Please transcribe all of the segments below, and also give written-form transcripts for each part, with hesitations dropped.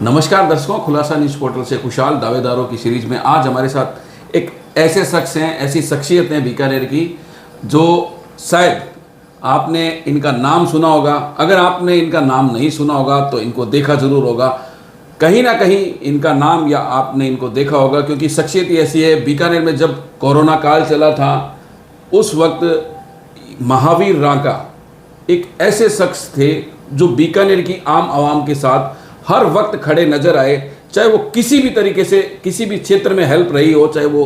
नमस्कार दर्शकों, खुलासा न्यूज़ पोर्टल से खुशहाल दावेदारों की सीरीज में आज हमारे साथ एक ऐसे शख्स हैं, ऐसी शख्सियत हैं बीकानेर की, जो शायद आपने इनका नाम सुना होगा। अगर आपने इनका नाम नहीं सुना होगा तो इनको देखा ज़रूर होगा, कहीं ना कहीं इनका नाम या आपने इनको देखा होगा, क्योंकि शख्सियत ही ऐसी है। बीकानेर में जब कोरोना काल चला था उस वक्त महावीर रांका एक ऐसे शख्स थे जो बीकानेर की आम आवाम के साथ हर वक्त खड़े नजर आए, चाहे वो किसी भी तरीके से किसी भी क्षेत्र में हेल्प रही हो, चाहे वो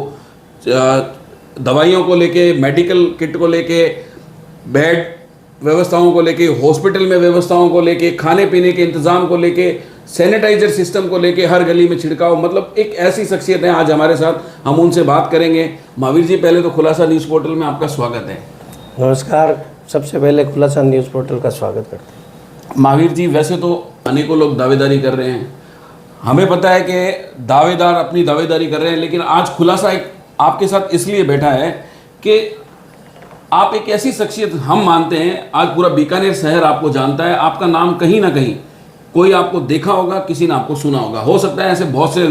दवाइयों को लेके, मेडिकल किट को लेके, बेड व्यवस्थाओं को लेके, हॉस्पिटल में व्यवस्थाओं को लेके, खाने पीने के इंतज़ाम को लेके, सैनिटाइजर सिस्टम को लेके, हर गली में छिड़काव, मतलब एक ऐसी शख्सियत है आज हमारे साथ। हम उनसे बात करेंगे। महावीर जी, पहले तो खुलासा न्यूज़ पोर्टल में आपका स्वागत है। नमस्कार, सबसे पहले खुलासा न्यूज़ पोर्टल का स्वागत करते हैं। महावीर जी, वैसे तो अनेकों लोग दावेदारी कर रहे हैं, हमें पता है कि दावेदार अपनी दावेदारी कर रहे हैं, लेकिन आज खुलासा एक आपके साथ इसलिए बैठा है कि आप एक ऐसी शख्सियत हम मानते हैं, आज पूरा बीकानेर शहर आपको जानता है। आपका नाम कहीं ना कहीं कोई आपको देखा होगा, किसी ने आपको सुना होगा। हो सकता है ऐसे बहुत से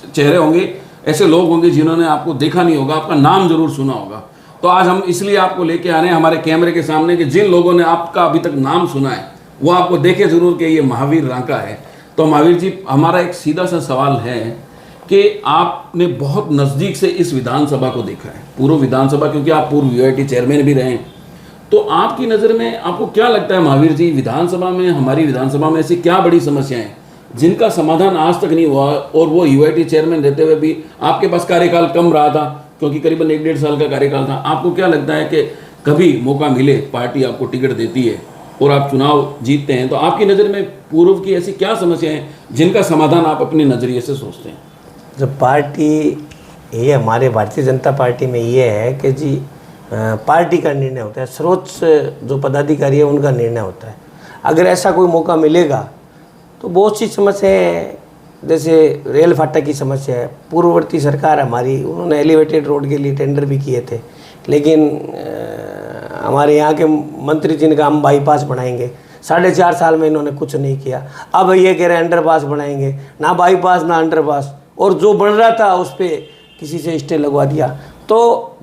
चेहरे होंगे, ऐसे लोग होंगे जिन्होंने आपको देखा नहीं होगा, आपका नाम जरूर सुना होगा। तो आज हम इसलिए आपको लेके आ रहे हैं हमारे कैमरे के सामने कि जिन लोगों ने आपका अभी तक नाम सुना है वो आपको देखे जरूर कि ये महावीर रांका है। तो महावीर जी, हमारा एक सीधा सा सवाल है कि आपने बहुत नज़दीक से इस विधानसभा को देखा है, पूर्व विधानसभा, क्योंकि आप पूर्व यूआईटी चेयरमैन भी रहे हैं। तो आपकी नज़र में आपको क्या लगता है महावीर जी, विधानसभा में, हमारी विधानसभा में ऐसी क्या बड़ी समस्याएं हैं जिनका समाधान आज तक नहीं हुआ, और वो यूआईटी चेयरमैन रहते हुए भी आपके पास कार्यकाल कम रहा था, क्योंकि करीबन 1-1.5 साल का कार्यकाल था। आपको क्या लगता है कि कभी मौका मिले, पार्टी आपको टिकट देती है और आप चुनाव जीतते हैं, तो आपकी नज़र में पूर्व की ऐसी क्या समस्याएं हैं जिनका समाधान आप अपने नज़रिए से सोचते हैं? जब पार्टी, ये हमारे भारतीय जनता पार्टी में ये है कि जी पार्टी का निर्णय होता है, सर्वोच्च जो पदाधिकारी है उनका निर्णय होता है। अगर ऐसा कोई मौका मिलेगा तो बहुत सी समस्याएं, जैसे रेल फाटक की समस्या है। पूर्ववर्ती सरकार हमारी, उन्होंने एलिवेटेड रोड के लिए टेंडर भी किए थे, लेकिन हमारे यहाँ के मंत्री जी ने कहा हम बाईपास बनाएंगे, 4.5 साल में इन्होंने कुछ नहीं किया। अब ये कह रहे हैं अंडरपास बनाएंगे, ना बाईपास ना अंडरपास, और जो बन रहा था उस पर किसी से स्टे लगवा दिया। तो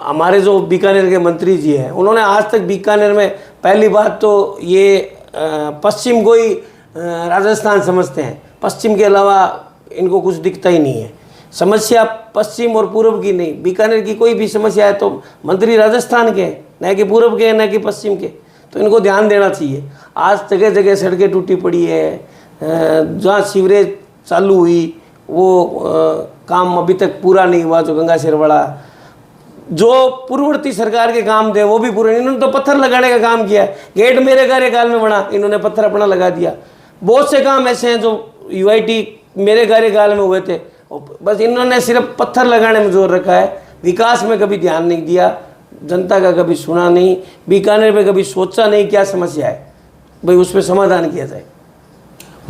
हमारे जो बीकानेर के मंत्री जी हैं, उन्होंने आज तक बीकानेर में, पहली बात तो ये पश्चिम को ही राजस्थान समझते हैं, पश्चिम के अलावा इनको कुछ दिखता ही नहीं है। समस्या पश्चिम और पूर्व की नहीं, बीकानेर की कोई भी समस्या है तो मंत्री राजस्थान के हैं, न कि पूर्व के, न कि पश्चिम के। तो इनको ध्यान देना चाहिए। आज जगह जगह सड़कें टूटी पड़ी है, जहाँ सीवरेज चालू हुई वो काम अभी तक पूरा नहीं हुआ, जो गंगा सिरवाड़ा, जो पूर्ववर्ती सरकार के काम थे वो भी पूरे। इन्होंने तो पत्थर लगाने का काम किया है, गेट मेरे कार्यकाल में बना, इन्होंने पत्थर अपना लगा दिया। बहुत से काम ऐसे हैं जो यूआईटी मेरे कार्यकाल में हुए थे, बस इन्होंने सिर्फ पत्थर लगाने में जोर रखा है, विकास में कभी ध्यान नहीं दिया, जनता का कभी सुना नहीं, बीकानेर में कभी सोचा नहीं क्या समस्या है, भाई उस पर समाधान किया जाए।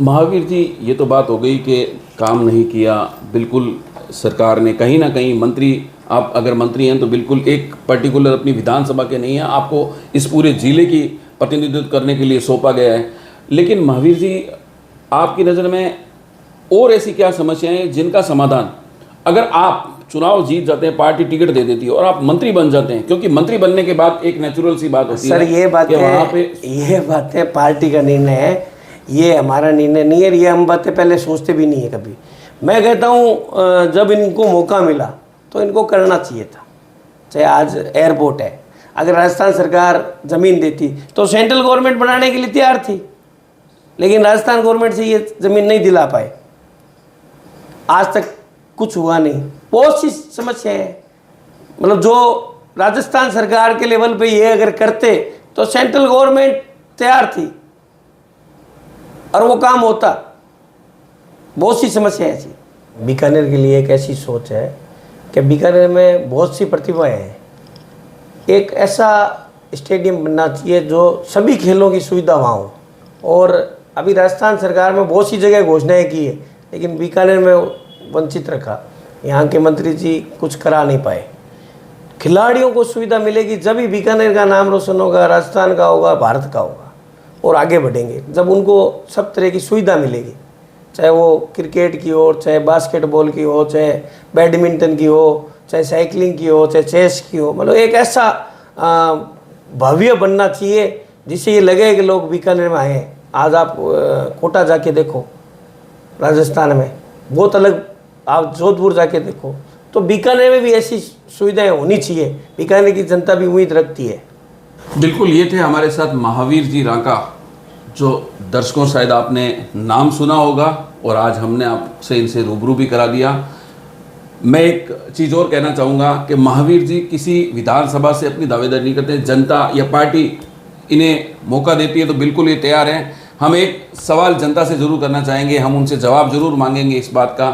महावीर जी, ये तो बात हो गई कि काम नहीं किया बिल्कुल सरकार ने, कहीं ना कहीं मंत्री, आप अगर मंत्री हैं तो बिल्कुल एक पर्टिकुलर अपनी विधानसभा के नहीं हैं, आपको इस पूरे ज़िले की प्रतिनिधित्व करने के लिए सौंपा गया है। लेकिन महावीर जी, आपकी नज़र में और ऐसी क्या समस्याएं हैं जिनका समाधान, अगर आप चुनाव जीत जाते हैं, पार्टी टिकट दे देती है और आप मंत्री बन जाते हैं, क्योंकि मंत्री बनने के बाद एक नेचुरल सी बात होती है। सर, ये बातें पार्टी का निर्णय है, ये हमारा निर्णय नहीं है, ये हम बातें पहले सोचते भी नहीं है कभी। मैं कहता हूँ जब इनको मौका मिला तो इनको करना चाहिए था। चाहे आज एयरपोर्ट है, अगर राजस्थान सरकार ज़मीन देती तो सेंट्रल गवर्नमेंट बनाने के लिए तैयार थी, लेकिन राजस्थान गवर्नमेंट से ये ज़मीन नहीं दिला पाए, आज तक कुछ हुआ नहीं। बहुत सी समस्याएं हैं, मतलब जो राजस्थान सरकार के लेवल पे ये अगर करते तो सेंट्रल गवर्नमेंट तैयार थी और वो काम होता। बहुत सी समस्याएं ऐसी। बीकानेर के लिए एक ऐसी सोच है कि बीकानेर में बहुत सी प्रतिभाएं हैं, एक ऐसा स्टेडियम बनना चाहिए जो सभी खेलों की सुविधा वहाँ हो। और अभी राजस्थान सरकार में बहुत सी जगह घोषणाएं की है, लेकिन बीकानेर में वंचित रखा, यहाँ के मंत्री जी कुछ करा नहीं पाए। खिलाड़ियों को सुविधा मिलेगी जब ही बीकानेर का नाम रोशन होगा, राजस्थान का होगा, भारत का होगा, और आगे बढ़ेंगे जब उनको सब तरह की सुविधा मिलेगी। चाहे वो क्रिकेट की हो, चाहे बास्केटबॉल की हो, चाहे बैडमिंटन की हो, चाहे साइकिलिंग की हो, चाहे चेस की हो। मतलब एक ऐसा भव्य बनना चाहिए जिससे ये लगे कि लोग बीकानेर में आए। आज आप कोटा जाके देखो, राजस्थान में बहुत अलग, आप जोधपुर जाके देखो, तो बीकानेर में भी ऐसी सुविधाएं होनी चाहिए। बीकानेर की जनता भी उम्मीद रखती है। बिल्कुल, ये थे हमारे साथ महावीर जी रांका, जो दर्शकों शायद आपने नाम सुना होगा और आज हमने आपसे इनसे रूबरू भी करा दिया। मैं एक चीज़ और कहना चाहूँगा कि महावीर जी किसी विधानसभा से अपनी दावेदारी नहीं करते। जनता या पार्टी इन्हें मौका देती है तो बिल्कुल ये तैयार हैं। हम एक सवाल जनता से ज़रूर करना चाहेंगे, हम उनसे जवाब ज़रूर मांगेंगे इस बात का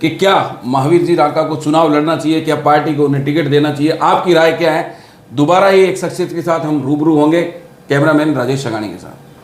कि क्या महावीर जी रांका को चुनाव लड़ना चाहिए, क्या पार्टी को उन्हें टिकट देना चाहिए। आपकी राय क्या है? दोबारा ही एक शख्सियत के साथ हम रूबरू होंगे, कैमरामैन राजेश शगानी के साथ।